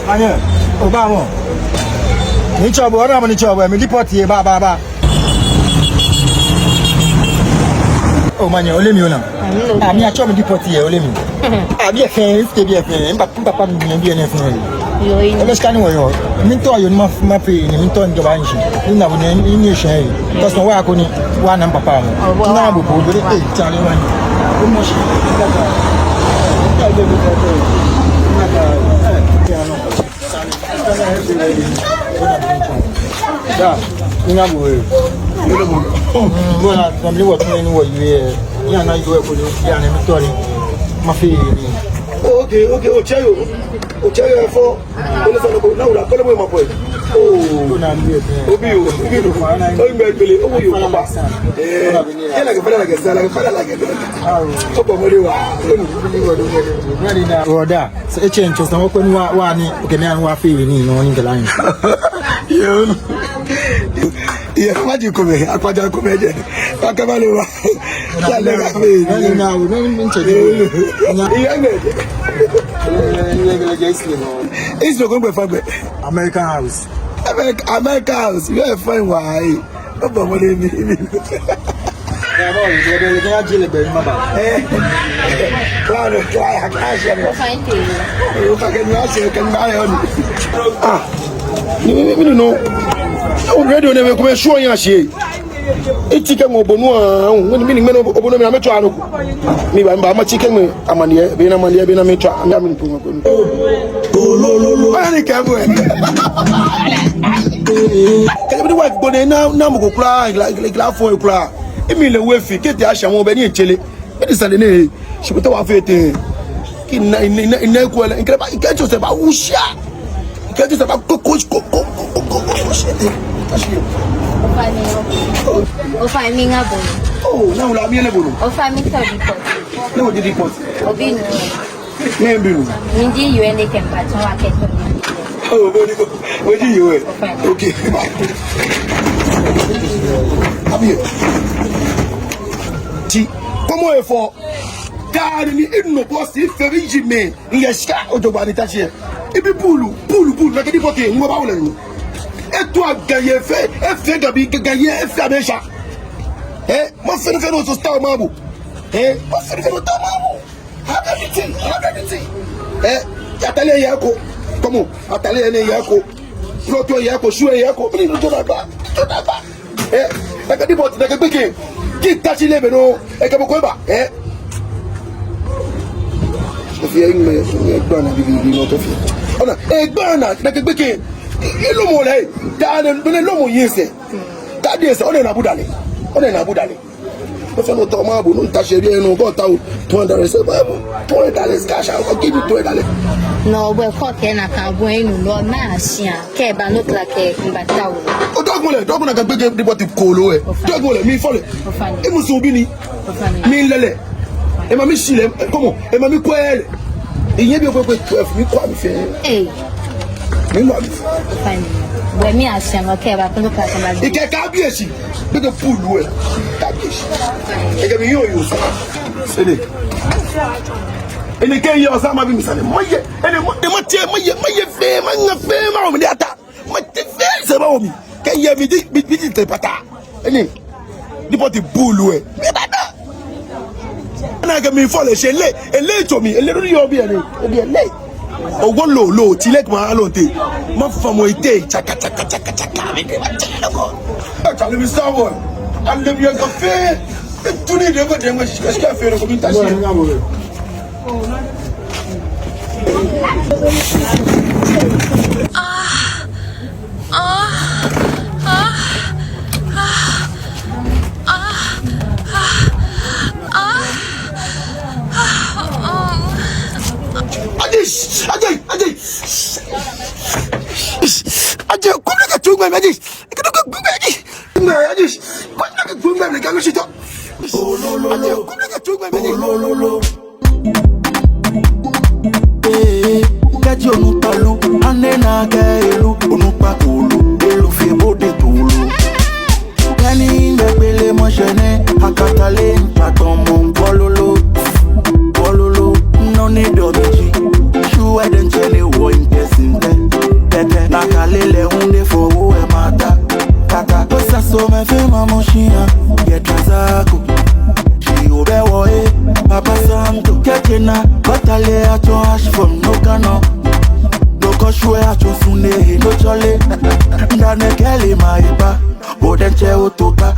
Anya, Obama. Ni trouble, what am I trouble? Me deport here, ba. Oh man, only me now. I'm not trying to deport here, only me. I be a fan, be a fan, but papa be a fan. I'm just kind of way. Me to you, my pay, me to the bank. You know, in your share. Because no work on one and papa. Now we go to the Charlie one. Yeah, you know, voilà, comme les voitures, nous voyons, il y en a qui vont pour nous, il y en a qui vont ma fille. Ok, au Tchayo, il faut, on est sur le là où la colle est ma poêle. Oh, on a mieux. Au bio, on met le belé, au bio, on passe. Et elle a fait la gueule, elle a fait la gueule. Ah, on peut me dire, Roda, c'est change, c'est un peu nous, wani, ok, mais on va faire ni, non, ni que là. Yeah, what you come here? I can't come here. I can't come here. It's not going to be American house. American house. You are fine. Why? I'm ready to come show you. It's chicken Obonu, when meaning men of Obono Metro. Maybe I'm chicken, Amania, Benamania, Benametra, and I'm in Puma. Oh, I can't wait. Can you wife go there now? Now go cry like laugh for you cry. Emile Wefi, get the Asha Mobile in Chile. It is Sunday. She put our faith in Equal and get yourself about Usha. Get yourself about coach. O fami ngabo. Oh, now la mi elebo. O fami to report. No di report. Obi no. Me mbi no. Ndi UN dey kempa to aketo. Oh, what do you okay. Abi. Ti, como é for? Dar ni no boss if very jime. Ni ska ojoba ni tachi. Ibi pulu, na kedi pote ngo ba wole ni. Et toi gagner fait, fait gabi gagner fait abecha. Moi faire nos star mabu. Moi faire nos star mabu. Habiti. Atale yako. Comment? Atale ne yako. Proto yako, shue yako, ni no ba. Na kedi pote na kebeke. Ki tachi lebe no, ka boko ba. Sofia me gbana bibi no to fi. Ona, gbana na kebeke. Elo mo le da le lo mo yin se da de se o le na budale o fe no to ma bu no ta se bi enu go ta o $200 se ba bu $200 cash I'll give you $200 no we ko ke na kan bu enu lo na asia ke ba no kla ke mbata o dogun na ga gbe de boti kolo dogun le mi fole e mo so bi ni mi lele e ma mi sile comment e ma mi ko ele iye bi o pe 12 mi ko mi fe fine. When me ask him, okay, but look at somebody. It can't be a she. But the pool will. It can be you. Say it. And the can you some of him say, my and my fame on the attack. My defense about me. Can you be the pata? And the body bull way. And I can be followed. She lay to me, a little you'll be a late. Ololo ti lek ma alonte ma famo ite chaka me de chaka le misavo an le bien café tout ni de ko de ma ska faire ko binta shi Aje kumle ka tungwe maji. Ololo. Kati onupalu anena kailu onupa kulu elu fi bode tulu. Yani mbele moshene akatale mpaton mon bololo no need domiji. Shu adenchele wo inte Kena, Yetrazaku. She obewo Papa Santo. Kekena, Batale ato ash from no cano. No koshwe ato sune no chole. Ndane kele maiba. Bodenche otoka.